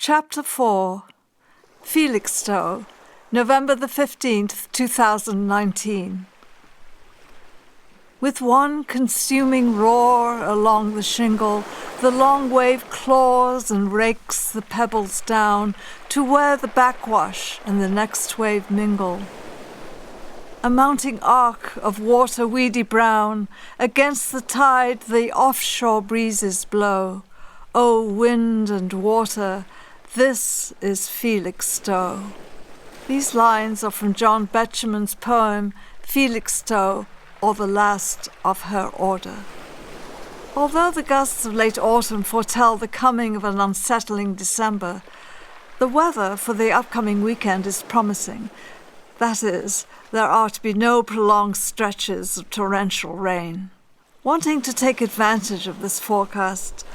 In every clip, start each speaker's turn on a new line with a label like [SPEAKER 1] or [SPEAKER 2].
[SPEAKER 1] Chapter 4, Felixstowe, November the 15th, 2019. With one consuming roar along the shingle, the long wave claws and rakes the pebbles down to where the backwash and the next wave mingle. A mounting arc of water weedy brown, against the tide the offshore breezes blow. O wind and water, this is Felixstowe. These lines are from John Betjeman's poem, Felixstowe, or the last of her order. Although the gusts of late autumn foretell the coming of an unsettling December, the weather for the upcoming weekend is promising. That is, there are to be no prolonged stretches of torrential rain. Wanting to take advantage of this forecast,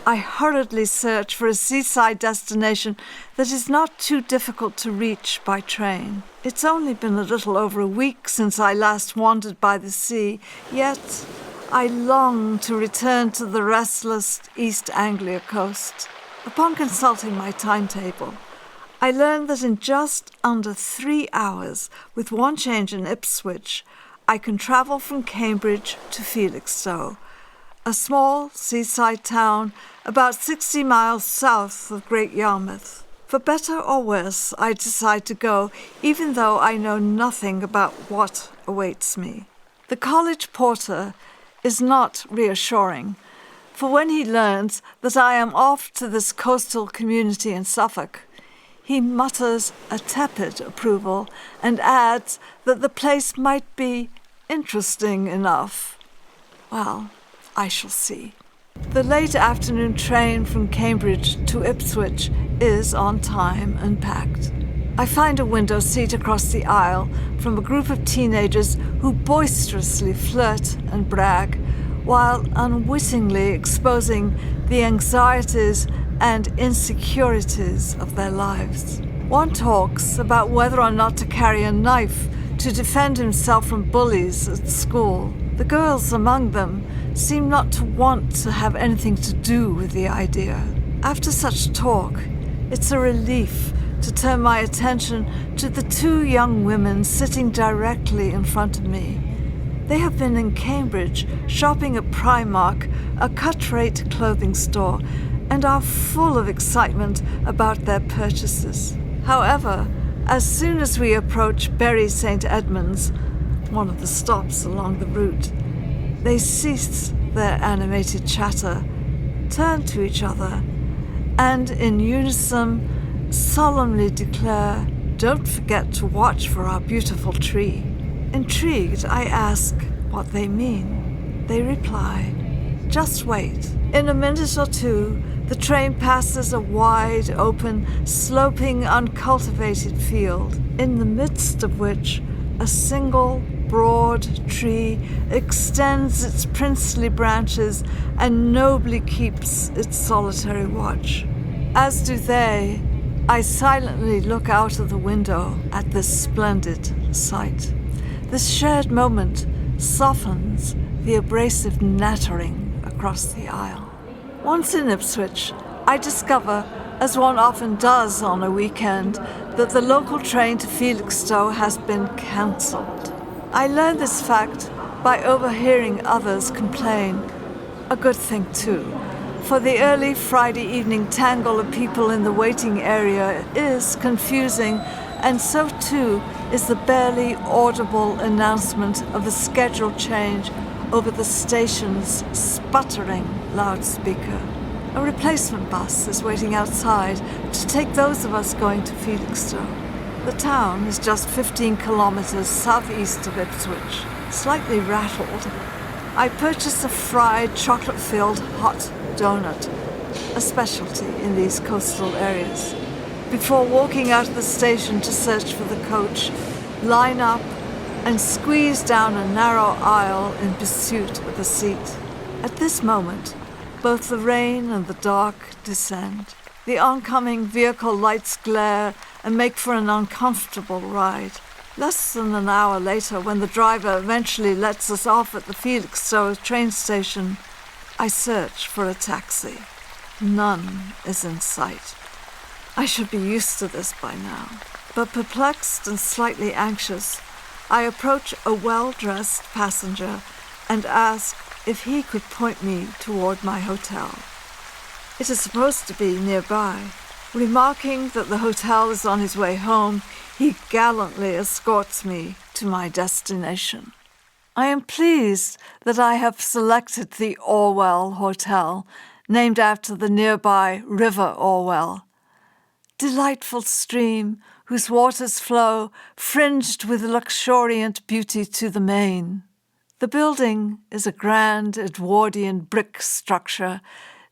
[SPEAKER 1] I hurriedly search for a seaside destination that is not too difficult to reach by train. It's only been a little over a week since I last wandered by the sea, yet I long to return to the restless East Anglia coast. Upon consulting my timetable, I learned that in just under 3 hours, with one change in Ipswich, I can travel from Cambridge to Felixstowe, a small seaside town about 60 miles south of Great Yarmouth. For better or worse, I decide to go, even though I know nothing about what awaits me. The college porter is not reassuring, for when he learns that I am off to this coastal community in Suffolk, he mutters a tepid approval and adds that the place might be interesting enough. Well, I shall see. The late afternoon train from Cambridge to Ipswich is on time and packed. I find a window seat across the aisle from a group of teenagers who boisterously flirt and brag, while unwittingly exposing the anxieties and insecurities of their lives. One talks about whether or not to carry a knife to defend himself from bullies at school. The girls among them seem not to want to have anything to do with the idea. After such talk, it's a relief to turn my attention to the 2 young women sitting directly in front of me. They have been in Cambridge shopping at Primark, a cut-rate clothing store, and are full of excitement about their purchases. However, as soon as we approach Bury St. Edmunds, one of the stops along the route, they cease their animated chatter, turn to each other, and in unison solemnly declare, "Don't forget to watch for our beautiful tree." Intrigued, I ask what they mean. They reply, "Just wait." In a minute or two, the train passes a wide, open, sloping, uncultivated field, in the midst of which a single broad tree extends its princely branches and nobly keeps its solitary watch. As do they, I silently look out of the window at this splendid sight. This shared moment softens the abrasive nattering across the aisle. Once in Ipswich, I discover, as one often does on a weekend, that the local train to Felixstowe has been cancelled. I learned this fact by overhearing others complain. A good thing too, for the early Friday evening tangle of people in the waiting area is confusing, and so too is the barely audible announcement of the schedule change over the station's sputtering loudspeaker. A replacement bus is waiting outside to take those of us going to Felixstowe. The town is just 15 kilometers southeast of Ipswich. Slightly rattled, I purchase a fried chocolate-filled hot donut, a specialty in these coastal areas, before walking out of the station to search for the coach, line up, and squeeze down a narrow aisle in pursuit of a seat. At this moment, both the rain and the dark descend. The oncoming vehicle lights glare and make for an uncomfortable ride. Less than an hour later, when the driver eventually lets us off at the Felixstowe train station, I search for a taxi. None is in sight. I should be used to this by now. But perplexed and slightly anxious, I approach a well-dressed passenger and ask if he could point me toward my hotel. It is supposed to be nearby. Remarking that the hotel is on his way home, he gallantly escorts me to my destination. I am pleased that I have selected the Orwell Hotel, named after the nearby River Orwell. Delightful stream whose waters flow fringed with luxuriant beauty to the main. The building is a grand Edwardian brick structure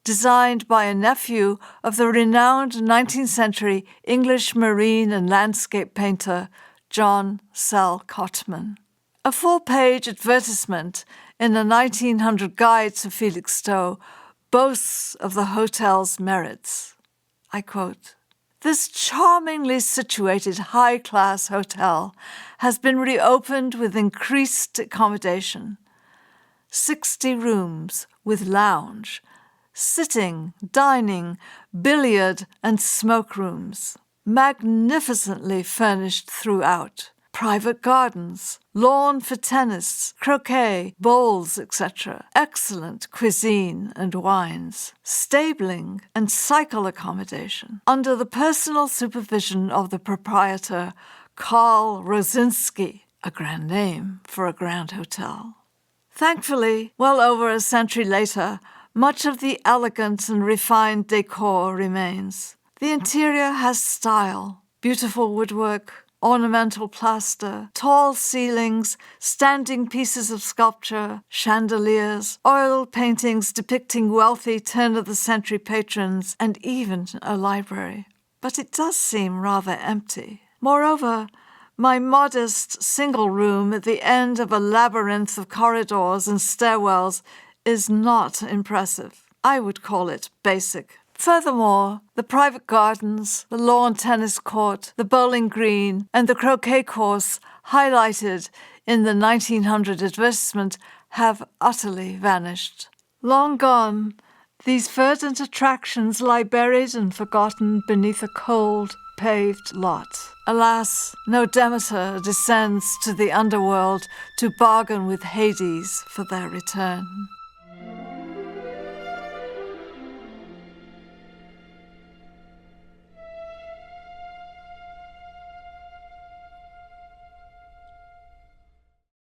[SPEAKER 1] designed by a nephew of the renowned 19th century English marine and landscape painter John Sell Cotman. A 4-page advertisement in a 1900 guide to Felixstowe boasts of the hotel's merits. I quote, "This charmingly situated high-class hotel has been reopened with increased accommodation. 60 rooms with lounge, sitting, dining, billiard and smoke rooms, magnificently furnished throughout. Private gardens, lawn for tennis, croquet, bowls, etc. Excellent cuisine and wines, stabling and cycle accommodation, under the personal supervision of the proprietor, Karl Rosinski, a grand name for a grand hotel." Thankfully, well over a century later, much of the elegant and refined decor remains. The interior has style, beautiful woodwork, ornamental plaster, tall ceilings, standing pieces of sculpture, chandeliers, oil paintings depicting wealthy turn-of-the-century patrons, and even a library. But it does seem rather empty. Moreover, my modest single room at the end of a labyrinth of corridors and stairwells is not impressive. I would call it basic. Furthermore, the private gardens, the lawn tennis court, the bowling green, and the croquet course highlighted in the 1900 advertisement have utterly vanished. Long gone, these verdant attractions lie buried and forgotten beneath a cold, paved lot. Alas, no Demeter descends to the underworld to bargain with Hades for their return.